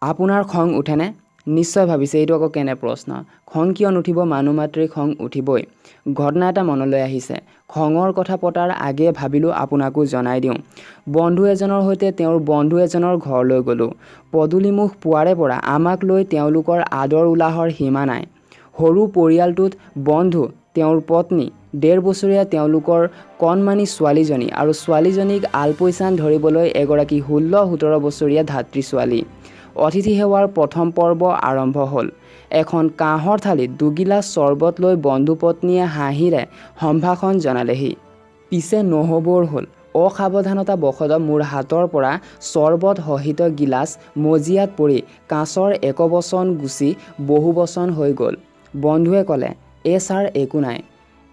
আপোনাৰ খং উঠেনে? নিশ্চয় ভাবিছে এইটো আকৌ কেনে প্ৰশ্ন। খং কিয় নুঠিব? মানুহ মাত্ৰেই খং উঠিবই। ঘটনা এটা মনলৈ আহিছে। খঙৰ কথা পতাৰ আগে ভাবিলোঁ আপোনাকো জনাই দিওঁ। বন্ধু এজনৰ সৈতে তেওঁৰ বন্ধু এজনৰ ঘৰলৈ গ'লোঁ। পদূলিমুখ পোৱাৰে পৰা আমাক লৈ তেওঁলোকৰ আদৰ উলাহৰ সীমা নাই। সৰু পৰিয়ালটোত বন্ধু, তেওঁৰ পত্নী, ১.৫ বছৰীয়া তেওঁলোকৰ কণমানি ছোৱালীজনী আৰু ছোৱালীজনীক আলপৈচান ধৰিবলৈ এগৰাকী ১৬-১৭ বছৰীয়া ধাত্ৰী ছোৱালী। অতিথি সেৱাৰ প্ৰথম পৰ্ব আৰম্ভ হ'ল। এখন কাঁহৰ থালিত দুগিলাচ চৰ্বত লৈ বন্ধু পত্নীয়ে হাঁহিৰে সম্ভাষণ জনালেহি। পিছে নহবৰ হ'ল। অসাৱধানতাবশতঃ মোৰ হাতৰ পৰা চৰ্বত সহিত গিলাচ মজিয়াত পৰি কাঁচৰ একবচন গুচি বহুবচন হৈ গ'ল। বন্ধুৱে ক'লে, ছাৰ একো নাই।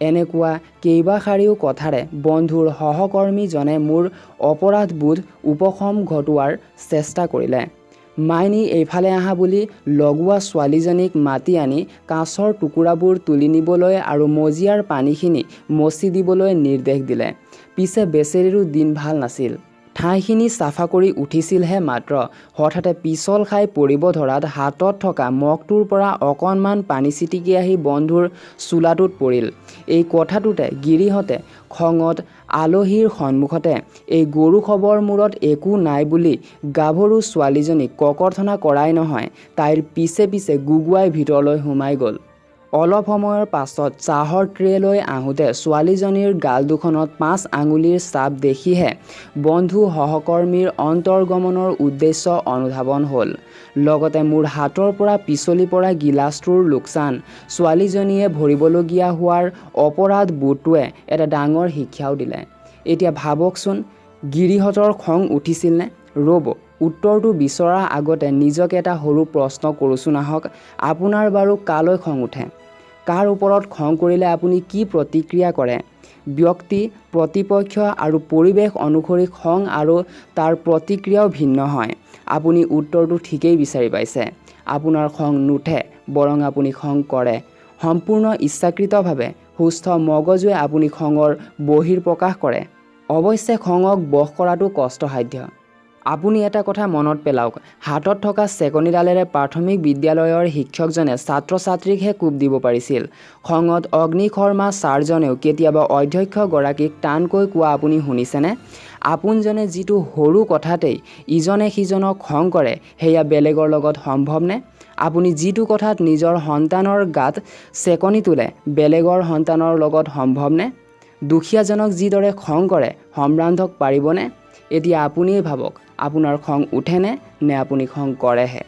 এনেকুৱা কেইবাষাৰিও কথাৰে বন্ধুৰ সহকৰ্মীজনে মোৰ অপৰাধবোধ উপশম ঘটোৱাৰ চেষ্টা কৰিলে। মাইনী এইফালে আহা বুলি লগোৱা ছোৱালীজনীক মাতি আনি কাঁচৰ টুকুৰাবোৰ তুলি নিবলৈ আৰু মজিয়াৰ পানীখিনি মচি দিবলৈ নিৰ্দেশ দিলে। পিছে বেচেৰীৰো দিন ভাল নাছিল। ঠাইখিনি চাফা কৰি উঠিছিলহে মাত্ৰ হঠাতে পিছল খাই পৰিব ধৰাত হাতত থকা মগটোৰ পৰা অকণমান পানী ছিটিকি আহি বন্ধুৰ চোলাটোত পৰিল। এই কথাটোতে গিৰিহঁতে খঙত আলহীৰ সন্মুখতে এই গৰু খবৰ মূৰত একো নাই বুলি গাভৰু ছোৱালীজনীক ককৰ্থনা কৰাই নহয়, তাইৰ পিছে পিছে গুগুৱাই ভিতৰলৈ সোমাই গ'ল। অলপ সময়ৰ পাছত চাহৰ ট্ৰে লৈ আহোঁতে ছোৱালীজনীৰ গাল দুখনত ৫ আঙুলিৰ ছাপ দেখিহে বন্ধু সহকৰ্মীৰ অন্তৰ্গমনৰ উদ্দেশ্য অনুধাৱন হ'ল। লগতে মোৰ হাতৰ পৰা পিছলি পৰা গিলাচটোৰ লোকচান ছোৱালীজনীয়ে ভৰিবলগীয়া হোৱাৰ অপৰাধ বোধটোৱে এটা ডাঙৰ শিক্ষাও দিলে। এতিয়া ভাবকচোন, গিৰিহঁতৰ খং উঠিছিলনে? ৰ'ব, উত্তৰটো বিচৰাৰ আগতে নিজকে এটা সৰু প্ৰশ্ন কৰোঁচোন আহক। আপোনাৰ বাৰু কালৈ খং উঠে? কাৰ ওপৰত খং কৰিলে আপুনি কি প্ৰতিক্ৰিয়া কৰে? ব্যক্তি, প্ৰতিপক্ষ আৰু পৰিৱেশ অনুসৰি খং আৰু তাৰ প্ৰতিক্ৰিয়াও ভিন্ন হয়। আপুনি উত্তৰটো ঠিকেই বিচাৰি পাইছে। আপোনাৰ খং নুঠে, বৰং আপুনি খং কৰে। সম্পূৰ্ণ ইচ্ছাকৃতভাৱে সুস্থ মগজুৱে আপুনি খঙৰ বহিঃপ্ৰকাশ কৰে। অৱশ্যে খঙক বশ কৰাটো কষ্টসাধ্য। আপুনি এটা কথা মনত পেলাওক, হাতত থকা চেকনিডালেৰে প্ৰাথমিক বিদ্যালয়ৰ শিক্ষকজনে ছাত্ৰ-ছাত্ৰীকহে কোব দিব পাৰিছিল। খঙত অগ্নিশৰ্মা ছাৰজনেও কেতিয়াবা অধ্যক্ষগৰাকীক টানকৈ কোৱা আপুনি শুনিছেনে? আপোনজনে যিটো সৰু কথাতেই ইজনে সিজনক খং কৰে, সেয়া বেলেগৰ লগত সম্ভৱনে? আপুনি যিটো কথাত নিজৰ সন্তানৰ গাত চেকনি তোলে, বেলেগৰ সন্তানৰ লগত সম্ভৱনে? দুখীয়াজনক যিদৰে খং কৰে, সম্ভ্ৰান্তক পাৰিবনে? এতিয়া আপুনিয়েই ভাবক, আপোনাৰ খং উঠেনে নে আপুনি খং কৰেহে?